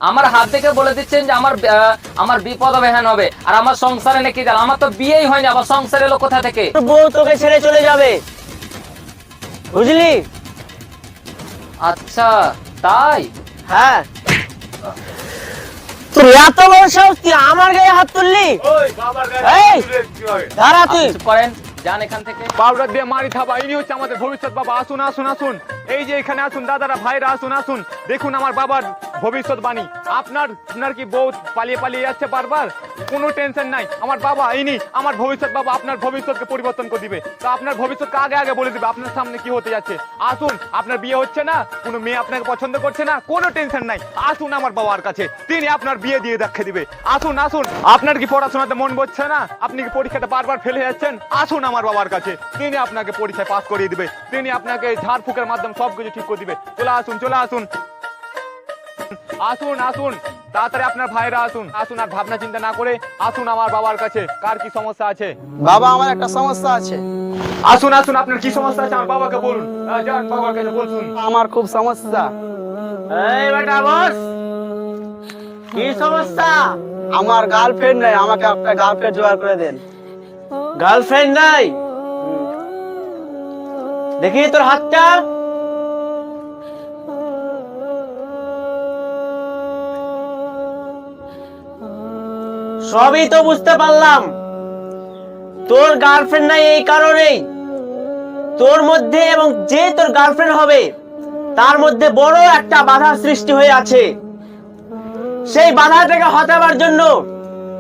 আমার হাত থেকে বলে দিচ্ছেন যে আমার বিপদ হবে, হ্যাঁ হবে, আর আমার সংসারে নাকি জান, আমার তো বিয়েই হয়নি, আবার সংসারে এলো কোথা থেকে? তোর বউ তোকে ছেড়ে চলে যাবে, বুঝলি? আচ্ছা তাই? হ্যাঁ। তুই এত বড় সাহস, তুই আমার গায়ে হাত তুললি? এই দাঁড়া তুই। চুপ করেন, যান এখান থেকে। বাবরা দিয়ে মারি থাবা, ইনি হচ্ছে আমাদের ভবিষ্যৎ বাবা। আসুন আসুন আসুন, এই যে এখানে আসুন দাদারা ভাইরা, আসুন আসুন, দেখুন আমার বাবার ভবিষ্যৎবাণী। আপনার কি বউ পালিয়ে পালিয়ে যাচ্ছে বারবার? কোনো টেনশন নাই, আমার বাবা ইনি আমার ভবিষ্যৎ বাবা, আপনার ভবিষ্যৎকে পরিবর্তন করে দিবে। তো আপনার ভবিষ্যৎকে আগে আগে বলে দিবে আপনার সামনে কি হতে যাচ্ছে। আসুন, আপনার বিয়ে হচ্ছে না, কোনো মেয়ে আপনাকে পছন্দ করছে না, কোনো টেনশন নাই, আসুন আমার বাবার কাছে, তিনি আপনার বিয়ে দিয়ে দেখিয়ে দিবে। আসুন আসুন, আপনার কি পড়াশোনাতে মন বসছে না? আপনি কি পরীক্ষাটা বারবার ফেলে যাচ্ছেন? আসুন আমার বাবার কাছে, তিনি আপনাকে পরীক্ষায় পাস করিয়ে দিবে, তিনি আপনাকে ঝাড়ফুঁকের মাধ্যমে সবকিছু ঠিক করে দিবে। চলে আসুন চলে আসুন, আসুন আসুন তাড়াতাড়ি আপনার ভাইরা আসুন, আসুন আর ভাবনা চিন্তা না করে আসুন আমার বাবার কাছে। কার কি সমস্যা আছে? বাবা আমার একটা সমস্যা আছে। আসুন আসুন, আপনার কি সমস্যা আছে আমার বাবাকে বলুন, যান বাবার কাছে বলুন। আমার খুব সমস্যা। এই বেটা বস, কি সমস্যা? আমার গার্লফ্রেন্ড নাই, আমাকে একটা গার্লফ্রেন্ড জোগাড় করে দেন। গার্লফ্রেন্ড নাই? দেখি তোর হাতটা। সবই তো বুঝতে পারলাম, তোর গার্লফ্রেন্ড নাই এই কারণেই তোর মধ্যে এবং যে তোর গার্লফ্রেন্ড হবে তার মধ্যে বড় একটা বাধা সৃষ্টি হয়ে আছে। সেই বাধাটাকে হটাবার জন্য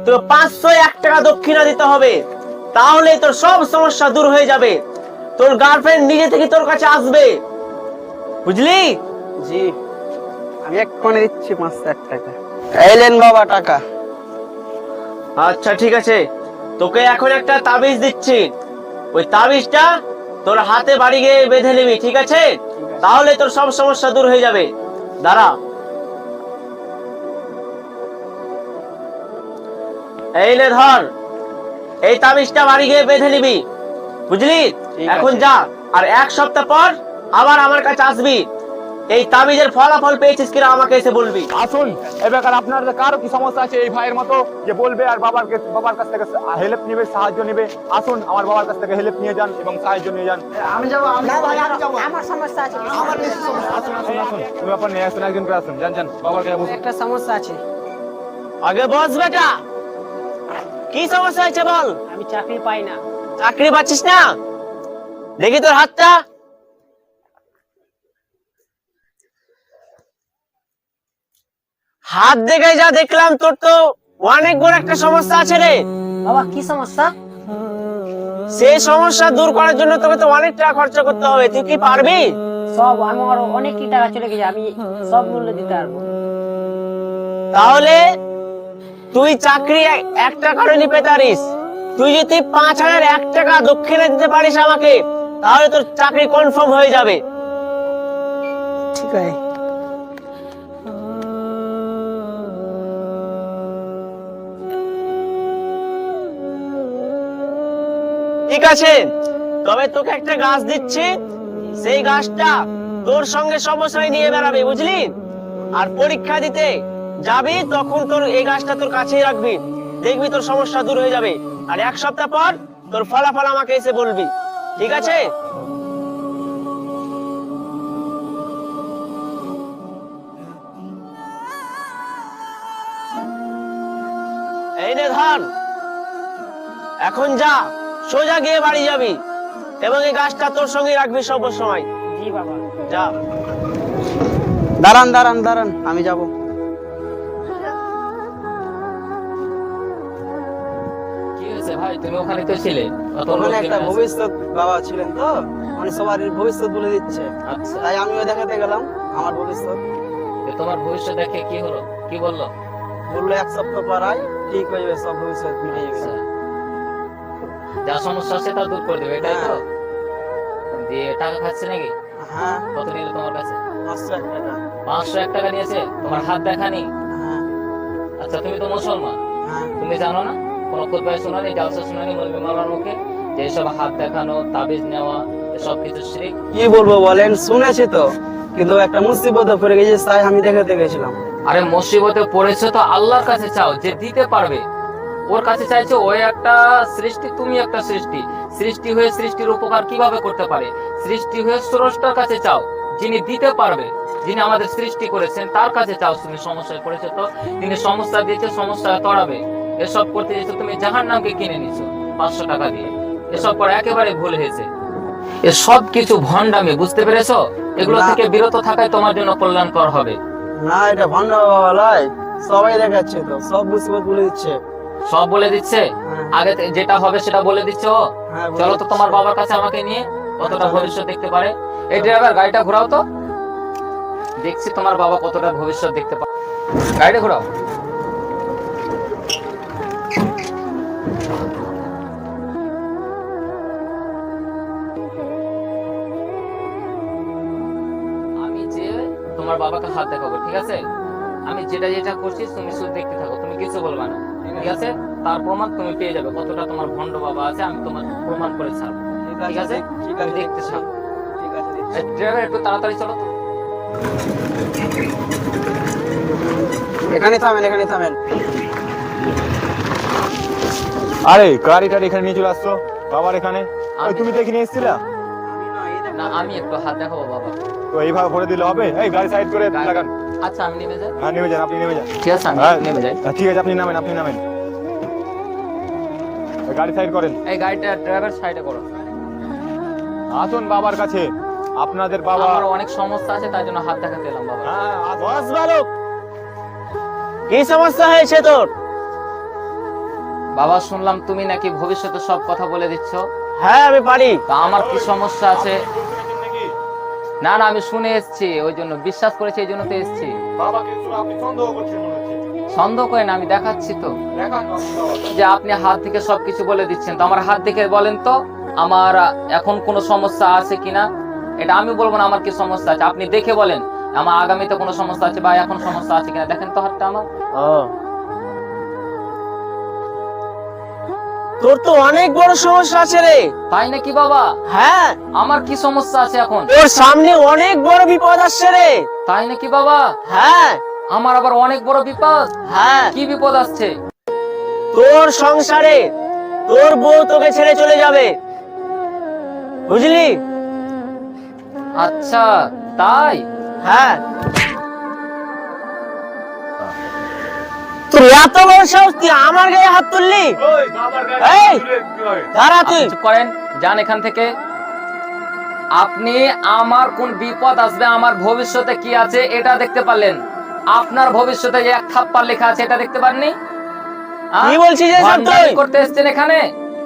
তো 501 টাকা দক্ষিণা দিতে হবে, তাহলে তোর সব সমস্যা দূর হয়ে যাবে, তোর গার্লফ্রেন্ড নিজে থেকে তোর কাছে আসবে, বুঝলি? জি, আমি এক্ষুনি দিচ্ছি 500 টাকা। এলেন বাবা টাকা। আচ্ছা ঠিক আছে, তোকে এখন একটা তাবিজ দিচ্ছি, ওই তাবিজটা তোর হাতে বাড়ি গিয়ে বেঁধে নিবি, ঠিক আছে? তাহলে তোর সব সমস্যা দূর হয়ে যাবে। দাঁড়া, এই নে ধর, এই তাবিজটা বাড়ি গিয়ে বেঁধে নিবি, বুঝলি? এখন যা, আর 1 সপ্তাহ পর আবার আমার কাছে আসবি, এই তাবিজের ফলাফল পেয়েছিস কিনা আমাকে এসে বলবি। আসুন, এবার আপনার কারো কি সমস্যা আছে এই ভাইয়ের মতো যে বলবে আর বাবার কাছ থেকে হেল্প নেবে, সাহায্য নেবে। আসুন আমার বাবার কাছ থেকে হেল্প নিয়ে যান এবং সাহায্য নিয়ে যান। আমি যাবো, না ভাই, আমি যাবো, আমার সমস্যা আছে। আমার বেশি সমস্যা। আসুন আসুন আসুন, তুমি আপনার নিয়ে আসুন, একজন করে আসুন, যান যান বাবার কাছে বসুন। একটা সমস্যা আছে। আগে বস বেটা, কি সমস্যা হয়েছে বল। আমি চাকরি পাই না। চাকরি পাচ্ছিস না? দেখি তোর হাতটা। হাত দেখে যা দেখলাম তোর তো অনেক বড় একটা সমস্যা আছে রে। বাবা কি সমস্যা? সেই সমস্যা দূর করার জন্য তোকে তো অনেক টাকা খরচা করতে হবে, তুই কি পারবি? সব আমার অনেক কি টাকা চলে গেছে, আমি সব মূল্য দিতে পারবো। তাহলে তুই চাকরি 1 টাকারও নিতে পারিস, তুই যদি 5001 টাকা দক্ষিণা দিতে পারিস আমাকে, তাহলে তোর চাকরি কনফার্ম হয়ে যাবে। ঠিক আছে। ঠিক আছে, তবে তোকে একটা গাছ দিচ্ছি, সেই গাছটা তোর সঙ্গে সমস্যায় নিয়ে বেড়াবি, বুঝলি? আর পরীক্ষা দিতে যাবি তখন তোর এই গাছটা তোর কাছেই রাখবি, দেখবি তোর সমস্যা দূর হয়ে যাবে। আর 1 সপ্তাহ পর তোর ফলাফল আমাকে এসে বলবি, ঠিক আছে? এই নে ধর, এখন যা, সোজা গিয়ে বাড়ি যাবি এবং এই গাছটা তোর সঙ্গে রাখবি সব সময়। জি বাবা। যা। দাঁড়ান দাঁড়ান দাঁড়ান, আমি যাবো। কি হয়েছে ভাই, তুমি ওখানে তো ছিলে? ওখানে একটা ভবিষ্যৎ বাবা ছিলেন তো, মানে সবার ভবিষ্যৎ বলে দিচ্ছে, আচ্ছা, তাই আমিও দেখাতে গেলাম আমার ভবিষ্যৎ। তোমার ভবিষ্যৎ দেখে কি হলো, কি বললো? বললো 1 সপ্তাহ পর আয়, ঠিক হয়ে যাবে, সব ভবিষ্যৎ মিটে যাবে। আচ্ছা, যা সমস্যা আছে তা দূর করে দেবে, এটাই তো? দিয়ে টাকা খাচ্ছে নাকি? হ্যাঁ, কত নিল তোমার কাছে? 501 টাকা। 501 টাকা নিয়েছে, তোমার হাত দেখানি? হ্যাঁ আচ্ছা, তুমি তো মুসলমান, হ্যাঁ তুমি জানো না কোনো খুতবায় শোনানি, জালসা শোনানি মৌলবি মাওলানার মুখে যে এসব হাত দেখানো, তাবিজ নেওয়া, এসব কিছু শিরক। কি বলবো বলেন, শুনেছি তো, কিন্তু একটা মুসিবতে পড়ে গেছি, তাই আমি দেখাতে গেছিলাম। আরে মুসিবতে পড়েছো তো আল্লাহর কাছে চাও, যে দিতে পারবে ওর কাছে চাইছো। ওই একটা সৃষ্টি, তুমি একটা সৃষ্টি, সৃষ্টি হয়ে সৃষ্টির উপকার কিভাবে করতে পারে? সৃষ্টি হয়ে স্রষ্টার কাছে চাও, যিনি দিতে পারবে, যিনি আমাদের সৃষ্টি করেছেন তার কাছে চাও। তুমি সমস্যায় পড়েছো তো তিনি সমস্যা দিয়েছে, সমস্যা তড়াবে। এসব করতে যেছো তুমি জাহান্নামকে কিনে নিছো 500 টাকা দিয়ে। এসব করা একেবারে ভুল হয়েছে। এসব কিছু ভণ্ডামি, বুঝতে পেরেছো? এগুলো না। থেকে বিরত থাকাই তোমার জন্য কল্যাণকর হবে। না, এটা ভণ্ড বাবা লয়, সবাই দেখাচ্ছে তো, সব মুসিবত বলে দিচ্ছে। সব বলে দিচ্ছে, হ্যাঁ। আগে যেটা হবে সেটা বলে দিচ্ছে ও। হ্যাঁ, বলে চলো তো দিচ্ছে। তোমার বাবার কাছে আমাকে নিয়ে, কতটা ভবিষ্যৎ দেখতে পারে। এই ড্রাইভার গাড়িটা ঘোরাও তো, দেখছি তোমার বাবা কতটা ভবিষ্যৎ দেখতে পারে। গাড়িটা ঘোরাও। আমি যে তোমার বাবাকে হাত দেখাবো, ঠিক আছে? আমি যেটা যেটা করছি তুমি শুধু দেখতে থাকো, তুমি কিছু বলবা না, ঠিক আছে? তার প্রমাণ তুমি পেয়ে যাবে, কতটা তোমার ভণ্ড বাবা আছে আমি তোমার প্রমাণ করে ছাড়বো, ঠিক আছে? ঠিক তুমি আছে, দেখতে থাকো। ঠিক আছে, দেখছি। ড্রাইভার একটু তাড়াতাড়ি চলো তো। এখানে থামেন, এখানে থামেন। আরে গাড়িটা এখানে নিয়ে চলে আসছো বাবার এখানে। ওই, তুমি দেখে নিয়ে এসেছিলা? না, আমি একটু হাত দেখাবো বাবা। তো এইভাবে ভরে দিলে হবে? এই গাড়ি সাইড করে লাগান। আচ্ছা আমি নেমে যাই। হ্যাঁ নেমে যান, আপনি নেমে যান। ঠিক আছে আমি হ্যাঁ, নেমে যাই। ঠিক আছে, আপনি নামেন, আপনি নামেন। ওই গাড়ি সাইড করেন। এই গাড়িটা ড্রাইভার সাইডে করো। আসুন বাবার কাছে, আপনাদের বাবা। আমার অনেক সমস্যা আছে, তাই জন্য হাত দেখাতে এলাম বাবা। হ্যাঁ, আসুন। বস বালক, কি সমস্যা হয়েছে তোর? বাবা শুনলাম তুমি নাকি ভবিষ্যতে সব কথা বলে দিচ্ছ। হ্যাঁ, আমি পারি। তা আমার কি সমস্যা আছে? না না, আমি শুনে এসেছি, ওই জন্য বিশ্বাস করেছি, এই জন্য তো এসেছি। বাবাকে আপনি সন্দেহ করছেন মনে হচ্ছে। সন্দেহ করে না, আমি দেখাচ্ছি তো দেখান না আপনি বাবাকে। যে আপনি হাত থেকে সবকিছু বলে দিচ্ছেন। তো আমার হাত দেখে বলেন তো আমার এখন কোনো সমস্যা আছে কিনা। এটা আমি বলবো না আমার কি সমস্যা আছে, আপনি দেখে বলেন আমার আগামীতে কোনো সমস্যা আছে বা এখন সমস্যা আছে কিনা। দেখেন তো হাতটা আমার। ও, তোর তো অনেক বড় সমস্যা আছে রে। তাই নাকি বাবা? হ্যাঁ, আমার কি সমস্যা আছে এখন? তোর সামনে অনেক বড় বিপদ আসছে রে। তাই নাকি বাবা? হ্যাঁ, আমার আবার অনেক বড় বিপদ। হ্যাঁ, কি বিপদ আসছে? তোর সংসারে তোর বউ তোকে ছেড়ে চলে যাবে, বুঝলি? আচ্ছা তাই? হ্যাঁ। তুই এত বড় সাহস, তুই আমার গায়ে হাত তুললি? ওই বাবার গাড়ি এই! তুলে দিতে হবে। দাঁড়া আপনি তুই। চুপ করেন, যান এখান থেকে। আপনি আমার কোন বিপদ আসবে, আমার ভবিষ্যতে কি আছে এটা দেখতে পারলেন। আপনার ভবিষ্যতে যে 1 থাপ্পড় লেখা আছে এটা দেখতে পাননি? হ্যাঁ? কি বলছিস এসব ভণ্ডামি তুই? করতে এসেছেন এখানে?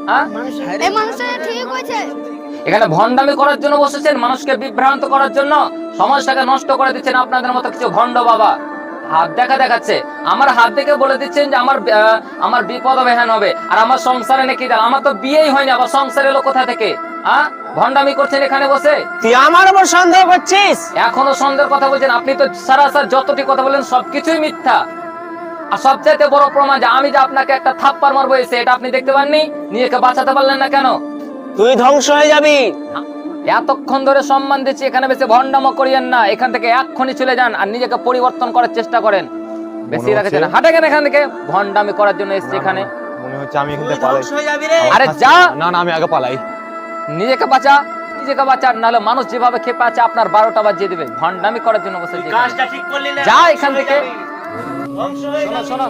হ্যাঁ? এই মানুষটা ঠিক হয়েছে। এখানে ভণ্ডামি করার জন্য বসেছেন, মানুষকে বিভ্রান্ত করার জন্য, সমাজটাকে নষ্ট করে দিচ্ছেন আপনাদের মতো কিছু ভণ্ড বাবা। হাত দেখাচ্ছে, আমার হাত দেখে বলে দিচ্ছেন যে আমার বিপদ হবে, হ্যাঁ হবে, আর আমার সংসারে নাকি জাল। আমার তো বিয়েই হয়নি, আবার সংসার এলো কোথা থেকে? হ্যাঁ, ভণ্ডামি করছেন এখানে বসে। তুই আমার উপর সন্দেহ করছিস? এখনো সন্দেহের কথা বলছেন? আপনি তো সারাসার যতটি কথা বলেন সবকিছুই মিথ্যা। আর সবচাইতে বড় প্রমাণ যে আমি যে আপনাকে একটা থাপ্পড় মারবো এসে, এটা আপনি দেখতে পাননি? নিজেকে বাঁচাতে পারলেন না কেন? তুই ধ্বংস হয়ে যাবি। এতক্ষণ ধরে সম্মান দিচ্ছি, এখানে বেশি ভণ্ডামো করিয়েন না। এখান থেকে এক্ষুনি চলে যান আর নিজেকে পরিবর্তন করার চেষ্টা করেন। বেশি রাখেছেন, হাঁটে কেন এখান থেকে? ভণ্ডামি করার জন্য এসেছি এখানে। মনে হচ্ছে আমি এখান তুই থেকে পালাই। ধ্বংস হয়ে যাবি রে। আরে যা, না না, আমি আগে পালাই। নিজেকে বাঁচা, নিজেকে বাঁচান, নাহলে মানুষ যেভাবে খেপে আছে আপনার 12টা বাজিয়ে দেবে। ভণ্ডামি করার জন্য বসেছি এখানে। কাজটা ঠিক করলি না। যা এখান থেকে। ধ্বংস হয়ে শোনো যাবি। শোনো,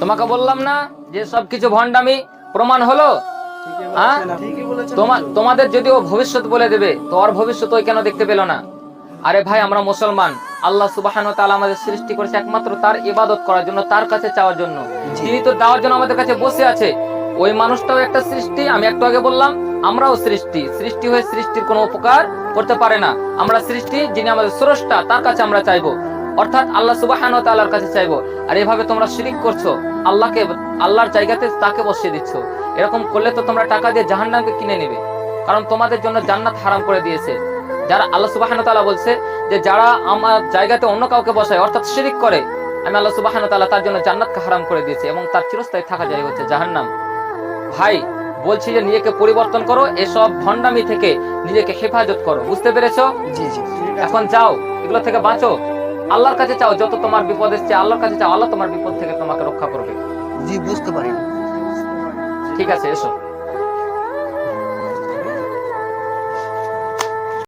তোমাকে বললাম না যে সবকিছু ভণ্ডামি? প্রমাণ হলো। হ্যাঁ, তোমাদের যদি ও ভবিষ্যৎ বলে দেবে, তো ওর ভবিষ্যৎ ওই কেন দেখতে পেল না? আরে ভাই, আমরা মুসলমান, আল্লাহ সুবহানাহু ওয়া তাআলা আমাদের সৃষ্টি করেছে একমাত্র তার ইবাদত করার জন্য, তার কাছে চাওয়ার জন্য। তিনি তো দেওয়ার জন্য আমাদের কাছে বসে আছে। ওই মানুষটাও একটা সৃষ্টি, আমি একটু আগে বললাম আমরাও সৃষ্টি। সৃষ্টি হয়ে সৃষ্টির কোনো উপকার করতে পারে না। আমরা সৃষ্টি, যিনি আমাদের স্রষ্টা, তার কাছে আমরা চাইবো, অর্থাৎ আল্লাহ সুবহানাহু ওয়া তাআলার কাছে চাইবো। আর এভাবে তোমরা শিরক করছো, আল্লাহকে আল্লাহর জায়গাতে তাকে বসিয়ে দিচ্ছ। এরকম করলে তো তোমরা টাকা দিয়ে জাহান্নামকে কিনে নেবে, কারণ তোমাদের জন্য জান্নাত হারাম করে দিয়েছে। যারা আল্লাহ সুবহানাহু ওয়া তাআলা বলছে যে যারা আমার জায়গাতে অন্য কাউকে বসায়, অর্থাৎ শিরক করে, আমি আল্লাহ সুবহানাহু ওয়া তাআলা তার জন্য জান্নাতকে হারাম করে দিয়েছি এবং তার চিরস্থায়ী থাকা জায়গা হচ্ছে জাহান্নাম। ভাই বলছি যে নিজেকে পরিবর্তন করো, এসব ভণ্ডামি থেকে নিজেকে হেফাজত করো, বুঝতে পেরেছো? জি জি এখন যাও, এগুলো থেকে বাঁচো, আল্লাহর কাছে চাও, যত তোমার বিপদ এসছে আল্লাহর কাছে চাও, আল্লাহ তোমার বিপদ থেকে তোমাকে রক্ষা করবে। জি বুঝতে পারিনি। ঠিক আছে, এসো।